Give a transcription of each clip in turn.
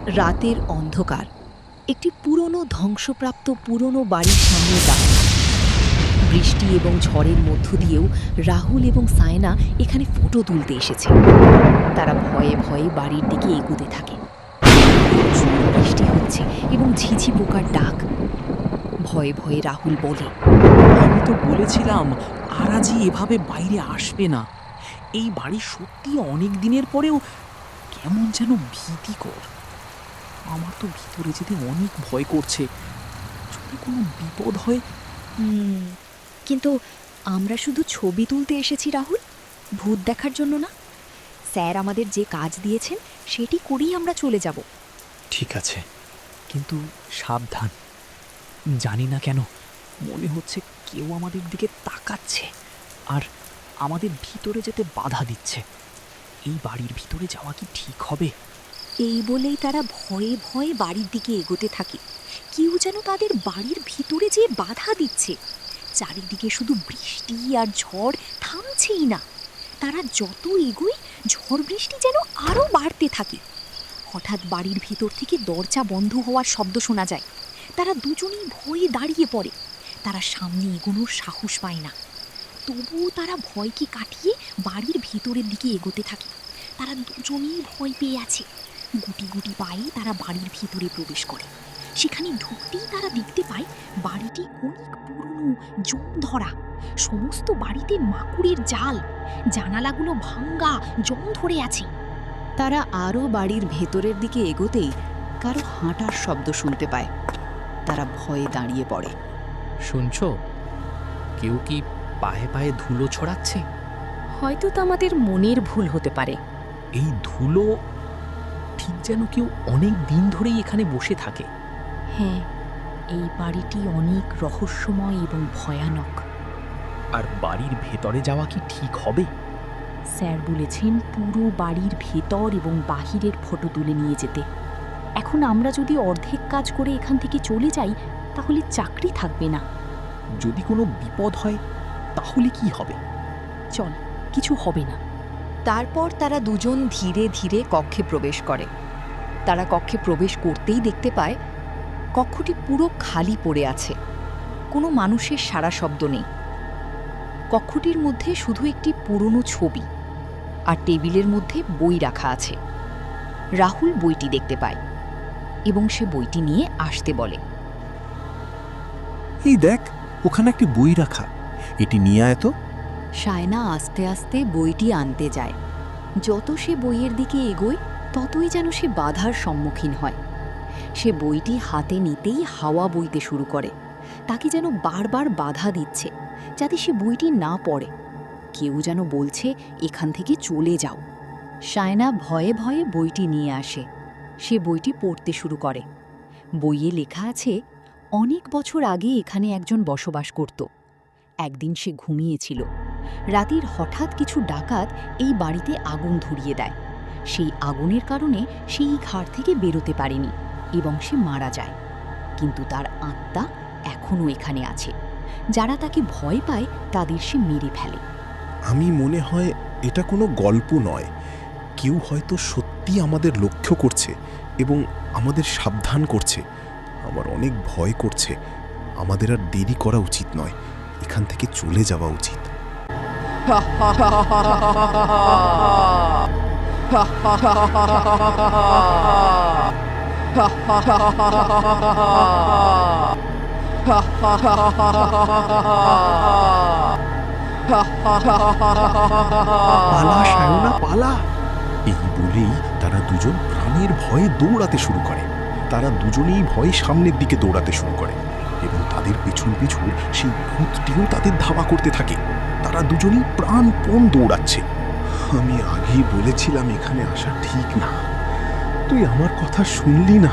রাতের অন্ধকার একটি পুরনো ধ্বংসপ্রাপ্ত পুরনো বাড়ির সামনে দাঁড়ানো। বৃষ্টি এবং ঝড়ের মধ্য দিয়েও রাহুল এবং সায়না এখানে ফটো তুলতে এসেছে। তারা ভয়ে ভয়ে বাড়ির দিকে এগোতে থাকে। প্রচুর বৃষ্টি হচ্ছে এবং ঝিঝি পোকার ডাক। ভয়ে ভয়ে রাহুল বলে, আমি তো বলেছিলাম আরাজি এভাবে বাইরে আসবে না। এই বাড়ি সত্যি অনেক দিনের পরেও কেমন যেন ভীতিকর। আমার তো ভিতরে যেতে অনেক ভয় করছে। যদি কোনো বিপদ হয়। কিন্তু আমরা শুধু ছবি তুলতে এসেছি রাহুল, ভূত দেখার জন্য না। স্যার আমাদের যে কাজ দিয়েছেন সেটি করেই আমরা চলে যাব। ঠিক আছে, কিন্তু সাবধান। জানি না কেন মনে হচ্ছে কেউ আমাদের দিকে তাকাচ্ছে আর আমাদের ভিতরে যেতে বাধা দিচ্ছে। এই বাড়ির ভিতরে যাওয়া কি ঠিক হবে? এই বলেই তারা ভয়ে ভয়ে বাড়ির দিকে এগোতে থাকে। কেউ যেন তাদের বাড়ির ভিতরে যেয়ে বাধা দিচ্ছে। চারিদিকে শুধু বৃষ্টি আর ঝড় থামছেই না। তারা যত এগোয় ঝড় বৃষ্টি যেন আরও বাড়তে থাকে। হঠাৎ বাড়ির ভিতর থেকে দরজা বন্ধ হওয়ার শব্দ শোনা যায়। তারা দুজনেই ভয়ে দাঁড়িয়ে পড়ে। তারা সামনে এগোনোর সাহস পায় না। তবুও তারা ভয়কে কাটিয়ে বাড়ির ভিতরের দিকে এগোতে থাকে। তারা দুজনেই ভয় পেয়ে আছে। গুটি গুটি পায়ে তারা বাড়ির ভিতরে প্রবেশ করে। সেখানে ঢুকতেই তারা দেখতে পায় বাড়িটি অনেক পুরনো, জং ধরা। সমস্ত বাড়িতে মাকুড়ের জাল, জানালাগুলো ভাঙ্গা, জং ধরে আছে। তারা আরও বাড়ির ভেতরের দিকে এগোতেই কারো হাঁটার শব্দ শুনতে পায়। তারা ভয়ে দাঁড়িয়ে পড়ে। শুনছো? কেউ কি পায়ে পায়ে ধুলো ছড়াচ্ছে? হয়তো তা আমাদের মনের ভুল হতে পারে। এই ধুলো ঠিক যেন কেউ অনেক দিন ধরেই এখানে বসে থাকে। হ্যাঁ, এই বাড়িটি অনেক রহস্যময় এবং ভয়ানক। আর বাড়ির ভেতরে যাওয়া কি ঠিক হবে? স্যার বলেছেন পুরো বাড়ির ভেতর এবং বাহিরের ফটো তুলে নিয়ে যেতে। এখন আমরা যদি অর্ধেক কাজ করে এখান থেকে চলে যাই তাহলে চাকরি থাকবে না। যদি কোনো বিপদ হয় তাহলে কি হবে? চল, কিছু হবে না। তারপর তারা দুজন ধীরে ধীরে কক্ষে প্রবেশ করে। তারা কক্ষে প্রবেশ করতেই দেখতে পায় কক্ষটি পুরো খালি পড়ে আছে। কোনো মানুষের সাড়া শব্দ নেই। কক্ষটির মধ্যে শুধু একটি পুরনো ছবি আর টেবিলের মধ্যে বই রাখা আছে। রাহুল বইটি দেখতে পায় এবং সে বইটি নিয়ে আসতে বলে। এই দেখ, ওখানে একটি বই রাখা, এটি নিয়ে আয় তো। সায়না আস্তে আস্তে বইটি আনতে যায়। যত সে বইয়ের দিকে এগোয় ততই যেন সে বাধার সম্মুখীন হয়। সে বইটি হাতে নিতেই হাওয়া বইতে শুরু করে। তাকে যেন বারবার বাধা দিচ্ছে যাতে সে বইটি না পড়ে। কেউ যেন বলছে এখান থেকে চলে যাও। সায়না ভয়ে ভয়ে বইটি নিয়ে আসে। সে বইটি পড়তে শুরু করে। বইয়ে লেখা আছে, অনেক বছর আগে এখানে একজন বসবাস করত। একদিন সে ঘুমিয়েছিল। রাতের হঠাৎ কিছু ডাকাত এই বাড়িতে আগুন ধরিয়ে দেয়। সেই আগুনের কারণে সেই ঘর থেকে বেরোতে পারেনি এবং সে মারা যায়। কিন্তু তার আত্মা এখনও এখানে আছে। যারা তাকে ভয় পায় তাদের সে মেরে ফেলে। আমি মনে হয় এটা কোনো গল্প নয়, কেউ হয়তো সত্যি আমাদের লক্ষ্য করছে এবং আমাদের সাবধান করছে। আমার অনেক ভয় করছে। আমাদের আর দেরি করা উচিত নয়, এখান থেকে চলে যাওয়া উচিত। পালা সায়না, পালা! এই বলেই তারা দুজন প্রাণের ভয়ে দৌড়াতে শুরু করে। তারা দুজনেই ভয়ে সামনের দিকে দৌড়াতে শুরু করে এবং তাদের পেছন পেছন সেই ভূতটিও তাদের ধাওয়া করতে থাকে। তারা দুজনেই প্রাণপণ দৌড়াচ্ছে। আমি আগেই বলেছিলাম এখানে আসা ঠিক না, তুই আমার কথা শুনলি না।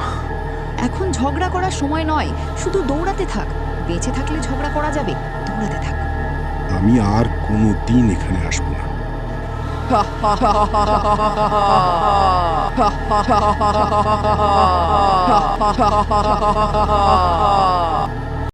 এখন ঝগড়া করার সময় নয়, শুধু দৌড়াতে থাক। বেঁচে থাকলে ঝগড়া করা যাবে, দৌড়াতে থাক। আমি আর কোনো দিন এখানে আসবো না।